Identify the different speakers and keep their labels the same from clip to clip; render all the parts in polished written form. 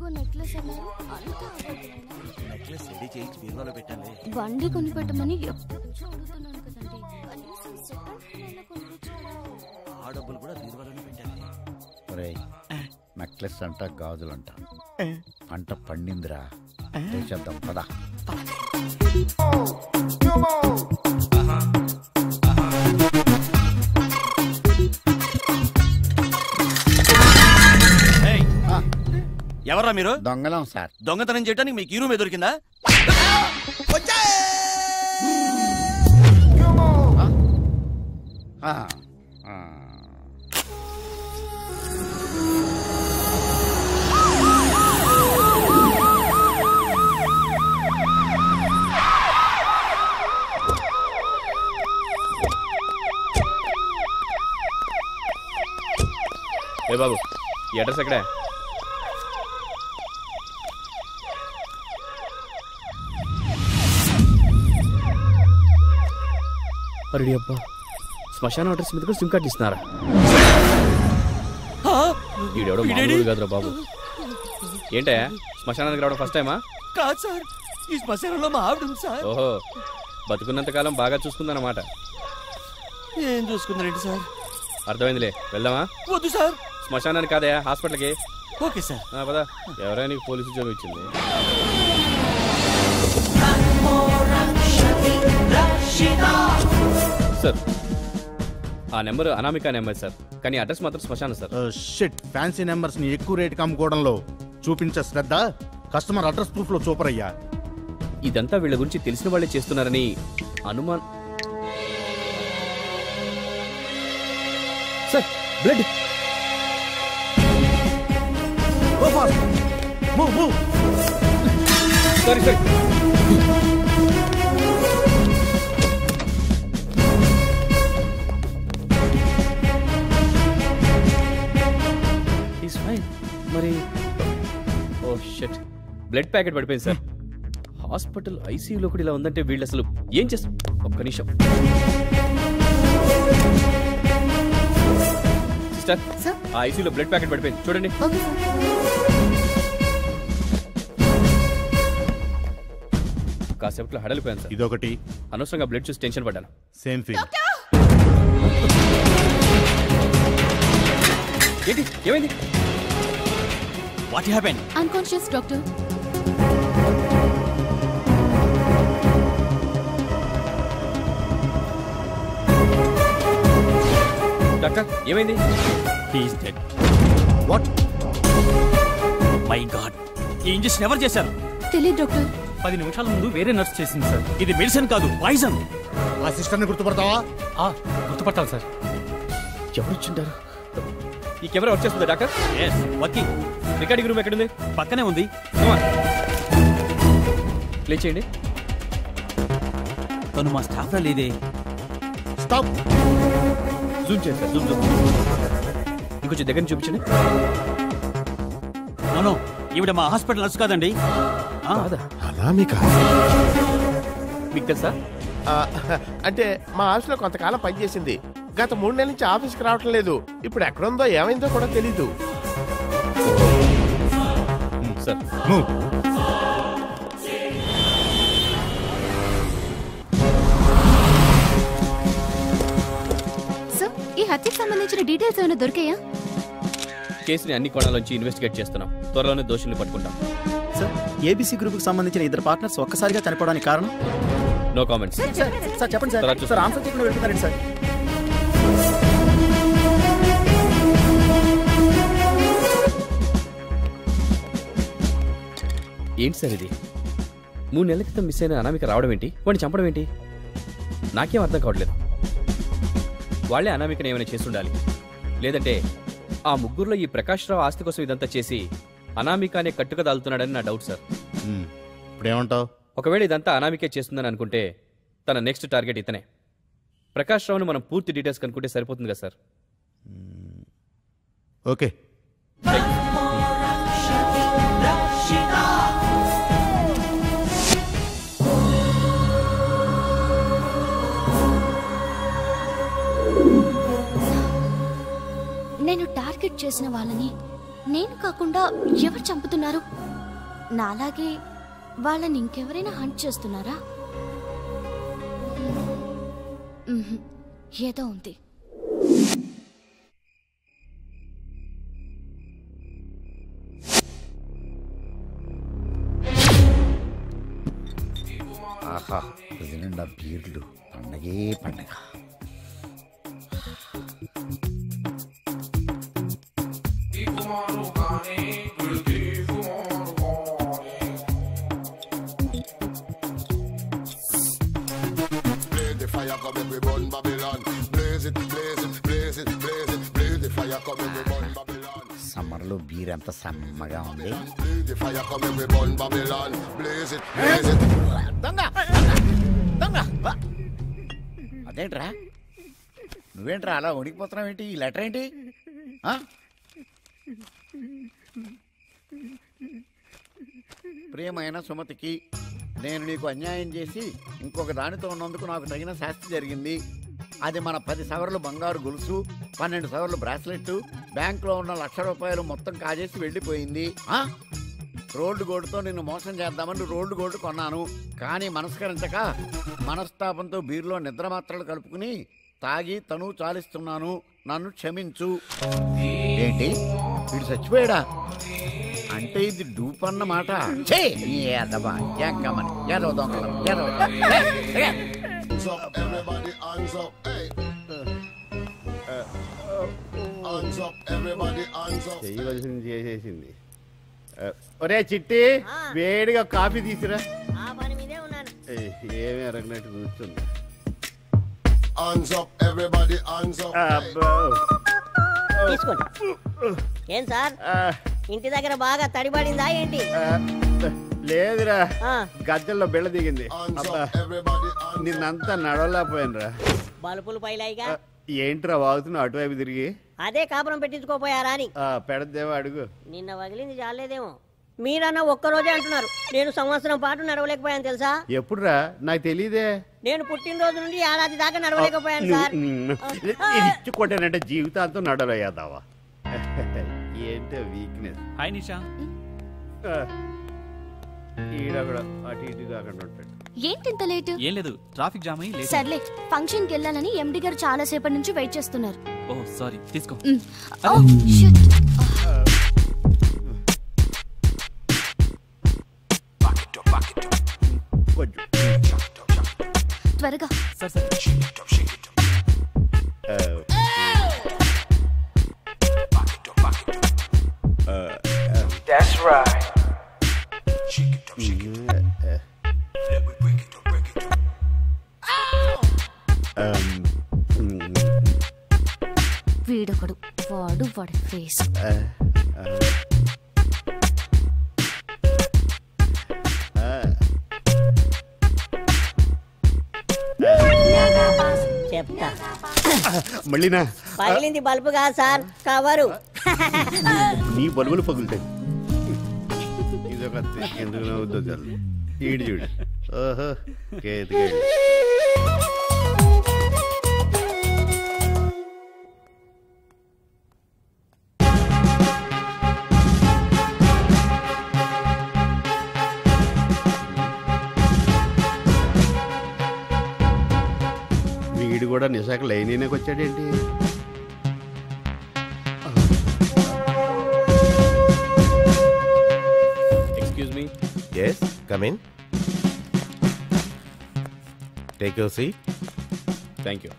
Speaker 1: ఇంకో నెక్లెస్ అన్నారు.
Speaker 2: Necklace ready చేయించి బీరువాలో పెట్టండి.
Speaker 1: బండి కొనిపెట్టమని ఎప్పుడు అడుగుతున్నాను కదండి.
Speaker 2: ఆ డబ్బులు కూడా బీరువాలోనే పెట్టండి.
Speaker 3: నెక్లెస్ అంట గాజులంట పంట పండిందిరా. చేద్దాం పదా.
Speaker 2: ఎవరా మీరు?
Speaker 3: దొంగలం సార్.
Speaker 2: దొంగతనం చేయడానికి మీకు ఈ రూమ్ దొరికిందా?
Speaker 4: ఏ బాబు, ఈ అడ్రస్ ఎక్కడే? అరే అబ్బా, శ్మశాన అడ్రస్ మీద కూడా సిమ్ కార్డు ఇస్తున్నారా? ఈడెవడో మామూలు కాదురా బాబు. ఏంటే శ్మశానానికి రావడం ఫస్ట్ టైమా?
Speaker 2: కాదు సార్, ఈ శ్మశానంలో మా ఆవిడ సార్.
Speaker 4: ఓహో, బతుకున్నంతకాలం బాగా చూసుకుందన్నమాట.
Speaker 2: ఏం చూసుకుందండి సార్?
Speaker 4: అర్థమైందిలే, వెళ్దామా?
Speaker 2: వద్దు సార్.
Speaker 4: శ్మశానానికి కాదయా, హాస్పిటల్కి.
Speaker 2: Okay sir.
Speaker 4: పదా. ఎవరైనా నీకు పోలీసు ఉద్యోగం ఇచ్చింది? సార్, ఆ నెంబర్ అనామిక నెంబర్ సార్, కానీ అడ్రస్ మాత్రం శ్మశానం సార్.
Speaker 3: షిట్, ఫ్యాన్సీ నెంబర్స్ ని ఎక్కువ రేటుకి అమ్ముకోవడంలో చూపించే శ్రద్ధ కస్టమర్ అడ్రస్ ప్రూఫ్ లో సూపర్ అయ్యా.
Speaker 4: ఇదంతా వీళ్ళ గురించి తెలిసిన వాళ్ళే చేస్తున్నారని అనుమానం. Sir, blood. Sorry sir. Is fine. మరి ఓ షిట్, బ్లడ్ ప్యాకెట్ పడిపోయింది సార్. హాస్పిటల్ ఐసీయూలో కూడా ఇలా ఉందంటే వీళ్ళు అసలు ఏం చేస్తారు? ఒక్క నిమిషం సిస్టర్, ఆ ఐసీయూలో బ్లడ్ ప్యాకెట్ పడిపోయింది చూడండి. కాసేపట్లో హడలిపోయాను సార్.
Speaker 3: ఇదొకటి.
Speaker 4: అనవసరంగా బ్లడ్ చూసి టెన్షన్ పడ్డాను.
Speaker 3: Same feel.
Speaker 4: ఏంటి, ఏమైంది?
Speaker 2: What happened?
Speaker 1: Unconscious doctor.
Speaker 4: Doctor, ఏమైంది?
Speaker 2: He is dead.
Speaker 3: What?
Speaker 2: My God, ఈ ఇంజెక్షన్ ఎవరు చేశారు?
Speaker 1: తెలియదు డాక్టర్.
Speaker 2: 10 నిమిషాల ముందు వేరే నర్స్ చేసింది సార్. ఇది మెడిసిన్ కాదు, పాయిజన్.
Speaker 3: ఆ సిస్టర్ ని గుర్తుపడతావా?
Speaker 2: గుర్తుపట్టాలి సార్.
Speaker 4: ఎవరు వచ్చింటారు? ఈ కెమెరా వర్క్ చేస్తుందా doctor?
Speaker 2: Yes, working.
Speaker 4: Recording room ఎక్కడుంది?
Speaker 2: పక్కనే ఉంది.
Speaker 4: ప్లే చేయండి.
Speaker 2: తను మా స్టాఫ్ లో లేదే.
Speaker 3: స్టాప్.
Speaker 4: జూమ్ చేయండి సార్, జూమ్. ఇంకొంచెం దగ్గర నుంచి చూపించండి.
Speaker 2: నో, ఈవిడ మా హాస్పిటల్ నర్స్ కాదండి.
Speaker 5: అనామిక
Speaker 4: మీకు తెలుసా?
Speaker 5: అంటే మా ఆఫీస్లో కొంతకాలం పనిచేసింది. గత 3 నెలల నుంచి ఆఫీస్కి రావటం లేదు. ఇప్పుడు ఎక్కడుందో ఏమైందో కూడా తెలీదు.
Speaker 4: సార్,
Speaker 1: సార్, ఈ హత్యకు సంబంధించిన డీటెయిల్స్ ఏమైనా దొరికాయా?
Speaker 4: కేసుని అన్ని కోణాల్లోంచి ఇన్వెస్టిగేట్ చేస్తున్నాం. త్వరలోనే దోషుల్ని పట్టుకుంటాం.
Speaker 6: సార్, ఏబీసీ గ్రూప్ కి సంబంధించిన 2 పార్ట్నర్స్ ఒక్కసారిగా చనిపోవడానికి కారణం?
Speaker 4: No comments.
Speaker 6: సార్ చెప్పండి సార్. సార్ ఆన్సర్ చెప్పకుండా వెళ్తున్నారండి సార్.
Speaker 4: ఏంటి సార్ ఇది? 3 నెలల క్రితం మిస్ అయిన అనామిక రావడం ఏంటి? వాడిని చంపడం ఏంటి? నాకేం అర్థం కావట్లేదు. వాళ్లే అనామికని ఏమైనా చేస్తుండాలి. లేదంటే ఆ ముగ్గురులో ఈ ప్రకాష్ రావు ఆస్తి కోసం ఇదంతా చేసి అనామిక అనే కట్టుక దాల్తున్నాడని నా డౌట్ సార్.
Speaker 3: ఇప్పుడేమంటావు?
Speaker 4: ఒకవేళ ఇదంతా అనామికే చేస్తుందని అనుకుంటే తన నెక్స్ట్ టార్గెట్ ఇతనే. ప్రకాష్ రావుని మనం పూర్తి డీటెయిల్స్ కనుక్కుంటే సరిపోతుంది కదా సార్?
Speaker 3: ఓకే.
Speaker 1: నేను టార్గెట్ చేసిన వాళ్ళని నేను కాకుండా ఎవరు చంపుతున్నారు? నాలాగే వాళ్ళని ఇంకెవరైనా హంట్ చేస్తున్నారా? ఏదో ఉంది.
Speaker 7: ఆహా, నిండా బీర్లు, పండగే పండగ. సమ్మర్లో బీర్ ఎంత సమ్మగా ఉంది. అదేంట్రా, నువ్వేంట్రా అలా వణికిపోతున్నావు ఏంటి? ఈ లెటర్ ఏంటి? ప్రియమైన సుమతికి, నేను నీకు అన్యాయం చేసి ఇంకొక దానితో ఉన్నందుకు నాకు తగిన శాస్తి జరిగింది. అది మన 10 సవర్లు బంగారు గొలుసు, 12 సవర్లు బ్రాస్లెట్, బ్యాంకులో ఉన్న ₹1,00,000 మొత్తం కాజేసి వెళ్ళిపోయింది. రోల్డ్ గోల్డ్తో నిన్ను మోసం చేద్దామని రోల్డ్ గోల్డ్ కొన్నాను. కానీ మనస్కరించక మనస్తాపంతో బీర్లో నిద్ర మాత్రలు కలుపుకుని తాగి తను చాలిస్తున్నాను. నన్ను క్షమించు. ఏంటి, వీడు చచ్చిపోయాడా? అంటే ఇది డూప్ అన్నమాట.
Speaker 8: చేయవలసింది చేసేసింది. ఒరే చిట్టి, వేడిగా కాఫీ తీసురా. ఏమీ అరగనట్టు కూర్చుంది.
Speaker 9: ఏం సార్, ఇంటి దగ్గర బాగా తడిపడిందా ఏంటి?
Speaker 8: లేదురా, గజ్జల్లో బిళ్ళ దిగింది. నిన్నంతా నడవలేకపోయానురా.
Speaker 9: బలుపులు పైలాయిగా
Speaker 8: ఏంట్రా వాగుతున్నావు అటువైపు తిరిగి?
Speaker 9: అదే కాపురం పెట్టించుకోపోయారా అని.
Speaker 8: పెడదేమో అడుగు.
Speaker 9: నిన్న వగిలింది చాలేదేమో. మీరన్నా ఒక్కరోజే అంటున్నారు, నేను సంవత్సరం పాటు నడవలేకపోయాను తెలుసా?
Speaker 8: ఎప్పుడురా? నాకు తెలియదే.
Speaker 9: నేను పుట్టినరోజు నుండి ఏడాది దాకా నడవలేకపోయాను సార్.
Speaker 8: ఇచ్చి కొట్టానంటే జీవితాంతం నడవలేదావా? ఏంటో వీక్నెస్.
Speaker 2: హాయ్ నిషా.
Speaker 8: ఈడ కూడా అటు ఇటు కాకుండా ఉంటాడు.
Speaker 1: ఏంటి ఇంత లేట్?
Speaker 2: ఏం లేదు, ట్రాఫిక్ జామ్ అయ్యి లేట్.
Speaker 1: సర్లే, ఫంక్షన్ కి వెళ్ళాలని ఎండి గారు చాలా సేపటి నుంచి వెయిట్ చేస్తున్నారు.
Speaker 2: ఓ సారీ, తీసుకో.
Speaker 1: త్వరగా.
Speaker 10: That's right.
Speaker 1: వీడొకడు, వాడు వాడి ఫేస్.
Speaker 9: చెప్తా.
Speaker 8: మళ్ళీనా?
Speaker 9: పగిలింది బల్బు కాదు సార్, కవరు.
Speaker 8: నీ బల్బులు పగులుతాయి. ఇదొక ఎందుకు నవ్వుద్దో చాలు. ఈడు చూడు. ఓహో, కేతికేడు. వీడు కూడా నిశాఖ లైన్ వచ్చాడేంటి?
Speaker 4: Excuse me.
Speaker 5: Yes, come in. Take your seat.
Speaker 4: Thank you.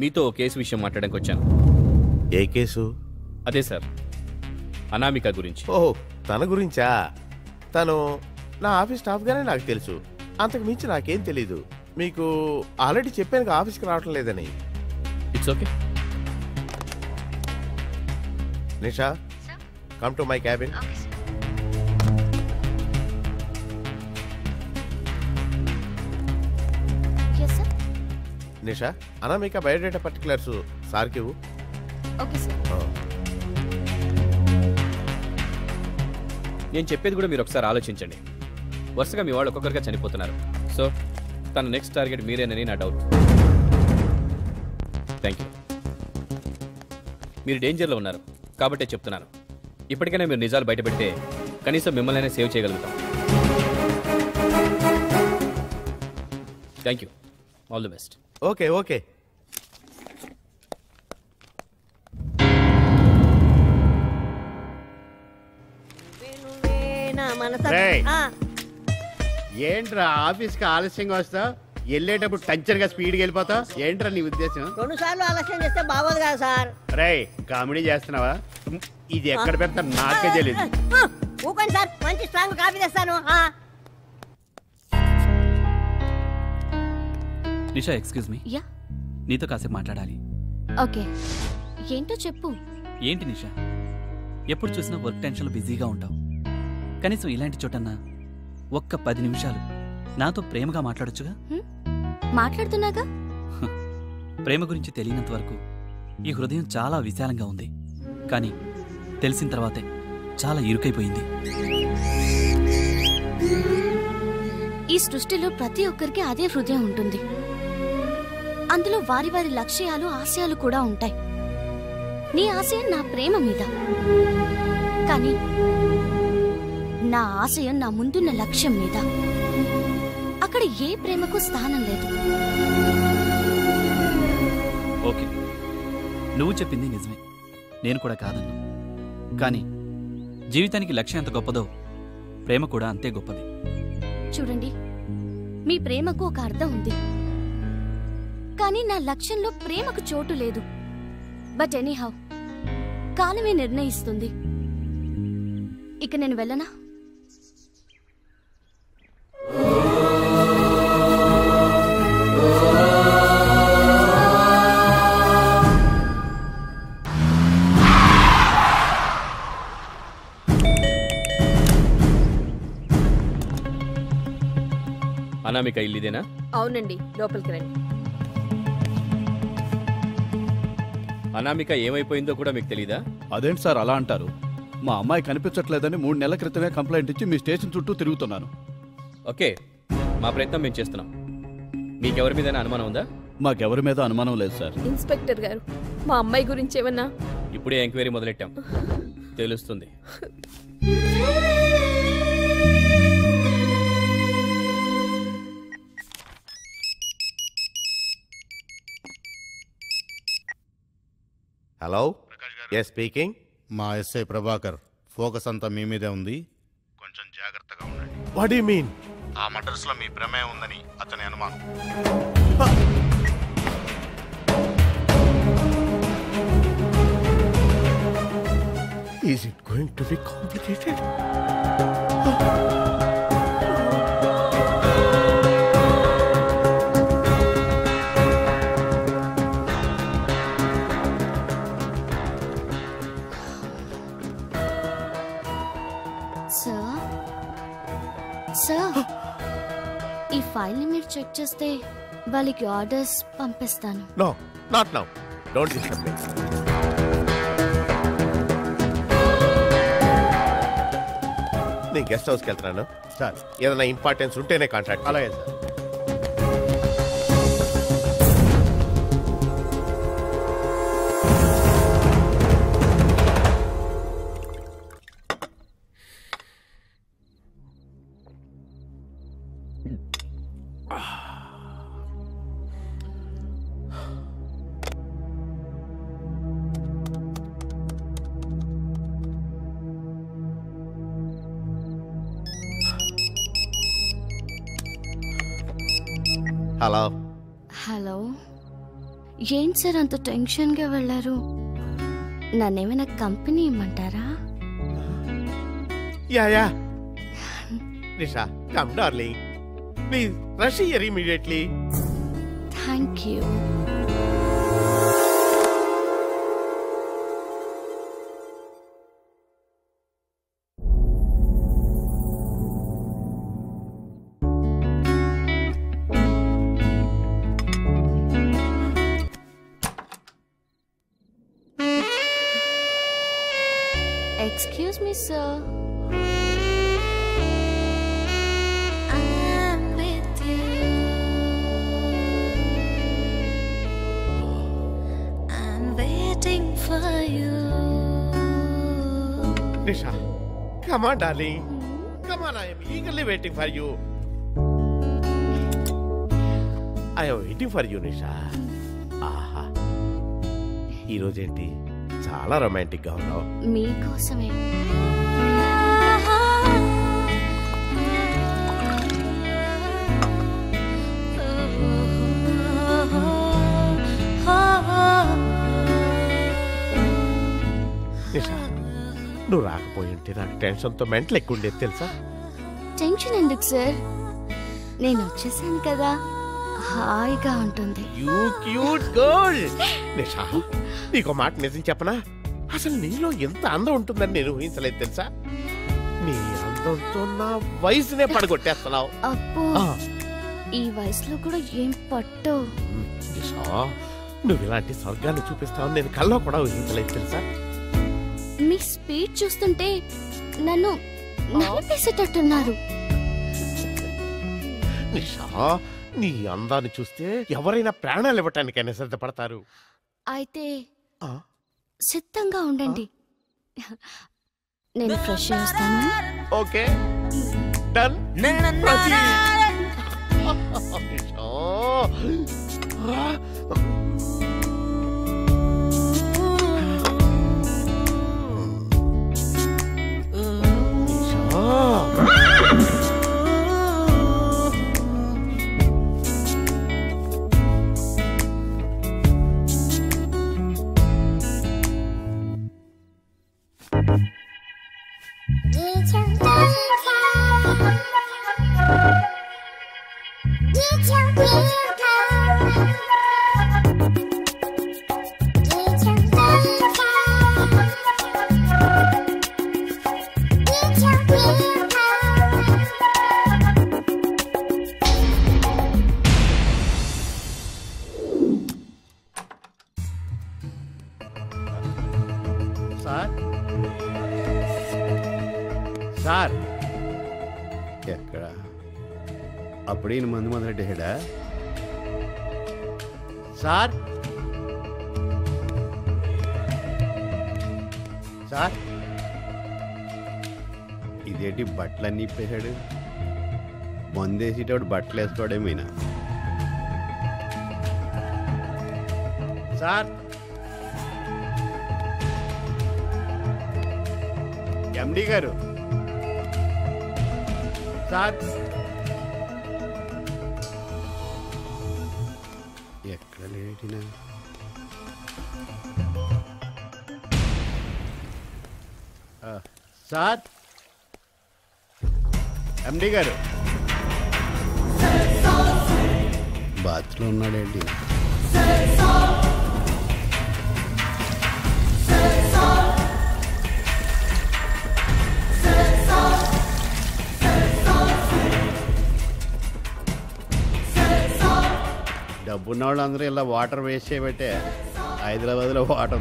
Speaker 4: మీతో కేసు విషయం మాట్లాడడానికి వచ్చాను.
Speaker 5: ఏ కేసు?
Speaker 4: అదే సార్, అనామిక గురించి.
Speaker 5: ఓహో, తన గురించా? తను నా ఆఫీస్ స్టాఫ్ గానే నాకు తెలుసు. అంతకు మించి నాకేం తెలీదు. మీకు ఆల్రెడీ చెప్పాను ఆఫీస్కి రావటం లేదని.
Speaker 4: It's okay.
Speaker 5: Nisha, come to my cabin. Nisha, Anamika biodata particulars సార్కి ఇవ్వు.
Speaker 1: Okay sir.
Speaker 4: నేను చెప్పేది కూడా మీరు ఒకసారి ఆలోచించండి. వరుసగా మీ వాళ్ళు ఒక్కొక్కరిగా చనిపోతున్నారు. సో తన నెక్స్ట్ టార్గెట్ మీరేనని నా డౌట్. Thank you. మీరు డేంజర్లో ఉన్నారు కాబట్టే చెప్తున్నాను. ఇప్పటికైనా మీరు నిజాలు బయటపెడితే కనీసం మిమ్మల్ని సేవ్ చేయగలుగుతాం. Thank you. All the best.
Speaker 5: Okay okay.
Speaker 8: ఏంట్రా ఆఫీస్కి ఆలస్యంగా వస్తా, వెళ్ళేటప్పుడు టంచర్గా స్పీడ్గా వెళ్ళిపోతా? ఏంట్రా నీ ఉద్దేశం?
Speaker 9: 2 సార్లు ఆలస్యం చేస్తే బాగోదు కదా సార్.
Speaker 8: రే కామెడీ చేస్తున్నావా? ఇది ఎక్కడ పెడతా నాకే తెలియదు.
Speaker 9: ఊకండి సార్, మంచి స్ట్రాంగ్ కాఫీ తెస్తాను.
Speaker 10: నిషా, ఎక్స్క్యూజ్ మీ.
Speaker 1: యా,
Speaker 10: నీతో కాసేపు మాట్లాడాలి.
Speaker 1: ఓకే. ఏంటో చెప్పు.
Speaker 10: ఏంటి నిషా, ఎప్పుడు చూసినా వర్క్ టెన్షన్లో బిజీగా ఉంటావు. కనీసం ఇలాంటి చోటన్నా ఒక్క 10 నిమిషాలు నాతో ప్రేమగా మాట్లాడొచ్చుగా?
Speaker 1: మాట్లాడుతున్నాగా.
Speaker 10: ప్రేమ గురించి తెలియనంత వరకు ఈ హృదయం చాలా విశాలంగా ఉంది, కానీ తెలిసిన తర్వాతే చాలా ఇరుకైపోయింది.
Speaker 1: ఈ సృష్టిలో ప్రతి ఒక్కరికి అదే హృదయం ఉంటుంది. అందులో వారి వారి లక్ష్యాలు, ఆశయాలు కూడా ఉంటాయి. నీ ఆశయం నా ప్రేమ మీద, కానీ నా ఆశయం నా ముందున్న లక్ష్యం మీద. అక్కడ ఏ ప్రేమకు స్థానం లేదు.
Speaker 10: ఓకే, నువ్వు చెప్పింది నిజమే, నేను కూడా కాదన్నా. కానీ జీవితానికి లక్ష్యం ఎంత గొప్పదో ప్రేమ కూడా అంతే గొప్పది.
Speaker 1: చూడండి, మీ ప్రేమకు ఒక అర్థం ఉంది, కానీ నా లక్ష్యంలో ప్రేమకు చోటు లేదు. బట్ ఎనీహౌ, కాలమే నిర్ణయిస్తుంది. ఇక నేను వెళ్ళనా?
Speaker 4: అనామిక ఇల్లుదేనా?
Speaker 11: అవునండి, లోపలికి రండి.
Speaker 4: అనామిక ఏమైపోయిందో కూడా మీకు తెలీదా?
Speaker 6: అదేంటి సార్ అలా అంటారు? మా అమ్మాయి కనిపించట్లేదని 3 నెలల క్రితమే కంప్లైంట్ ఇచ్చి మీ స్టేషన్ చుట్టూ తిరుగుతున్నాను.
Speaker 4: ఓకే, మా ప్రయత్నం మేము చేస్తున్నాం. మీకెవరి మీద అనుమానం ఉందా?
Speaker 6: మాకెవరి మీద అనుమానం లేదు సార్.
Speaker 11: ఇన్స్పెక్టర్ గారు, మా అమ్మాయి గురించి ఏమన్నా?
Speaker 4: ఇప్పుడే ఎంక్వైరీ మొదలెట్టాం, తెలుస్తుంది.
Speaker 5: Hello, yes speaking.
Speaker 3: మా ఎస్ఐ ప్రభాకర్, ఫోకస్ అంతా మీ మీదే ఉంది, కొంచెం జాగ్రత్తగా ఉండండి.
Speaker 5: What you mean?
Speaker 3: ఆ మర్డర్స్ లో మీ ప్రమేయం ఉందని అతని అనుమానం.
Speaker 5: Is it going to be complicated?
Speaker 1: Sir, ఈ ఫైల్ని మీరు చెక్ చేస్తే వాళ్ళకి ఆర్డర్స్ పంపిస్తాను.
Speaker 5: No, not now. Don't disturb me. నేను గెస్ట్ హౌస్కి వెళ్తున్నాను
Speaker 3: సార్.
Speaker 5: ఏదైనా ఇంపార్టెన్స్ ఉంటేనే కాంటాక్ట్.
Speaker 3: అలాగే సార్.
Speaker 5: హలో.
Speaker 1: హలో, ఏంటి సార్ అంత టెన్షన్గా వెళ్ళారు? నన్నేమైనా కంపెనీ ఇమ్మంటారా?
Speaker 5: Yeah Nisha, come darling, please rush here immediately.
Speaker 1: Thank you. Excuse me, sir. I'm with you. I'm waiting for you.
Speaker 5: Nisha, come on, darling. Come on, I am eagerly waiting for you. I am waiting for you, నిషా. ఆహా, ఈరోజేంటి చాలా romantic గా ఉన్నావు.
Speaker 1: మీకోసమే.
Speaker 5: నిషా, నువ్వు రాకపోయి ఉంటే నాకు టెన్షన్తో mental ఎక్కువ ఉండేది తెలుసా?
Speaker 1: టెన్షన్ ఎందుకు సార్, నేను వచ్చేసాను కదా, హాయిగా ఉంటుంది.
Speaker 5: You cute girl. నిషా, నీకు మాట నిజం చెప్పనా, అసలు నీలో ఎంత అందం ఉంటుందని నేను ఊహించలేదు తెలుసా. నీ అందంతో నా వయసునే పడగొట్టేస్తున్నావు.
Speaker 1: అబ్బో, ఈ వయసులో కూడా ఏం పట్టు.
Speaker 5: నిషా, నువ్వు ఇలాంటి స్వర్గాన్ని చూపిస్తావని నేను కల్లో కూడా ఊహించలేదు తెలుసా.
Speaker 1: మీ స్పీడ్ చూస్తుంటే నన్ను నలిపేసేటట్టున్నారు.
Speaker 5: నిషా, నీ అందాన్ని చూస్తే ఎవరైనా ప్రాణాలు ఇవ్వటానికైనా సిద్ధపడతారు.
Speaker 1: అయితే సిద్ధంగా ఉండండి, నేను ఫ్రెష్ చేస్తాను.
Speaker 5: Okay, done. నిషా,
Speaker 8: సార్ ఎక్కడ అప్పుడే మందు మొదలెట్టేడా సార్? సార్, ఇదేంటి బట్టలన్నీ ఇప్పేశాడు? మందేసేటప్పుడు బట్టలు వేసుకోవడమేనా సార్? ఎండి గారు సార్, ఎక్కడ లేటినా? సార్, ఎండి గారు బాత్లో ఉన్నాడేంటి? డబ్బున్న వాళ్ళందరూ ఇలా వాటర్ వేస్ట్ చేయబట్టే హైదరాబాద్లో వాటర్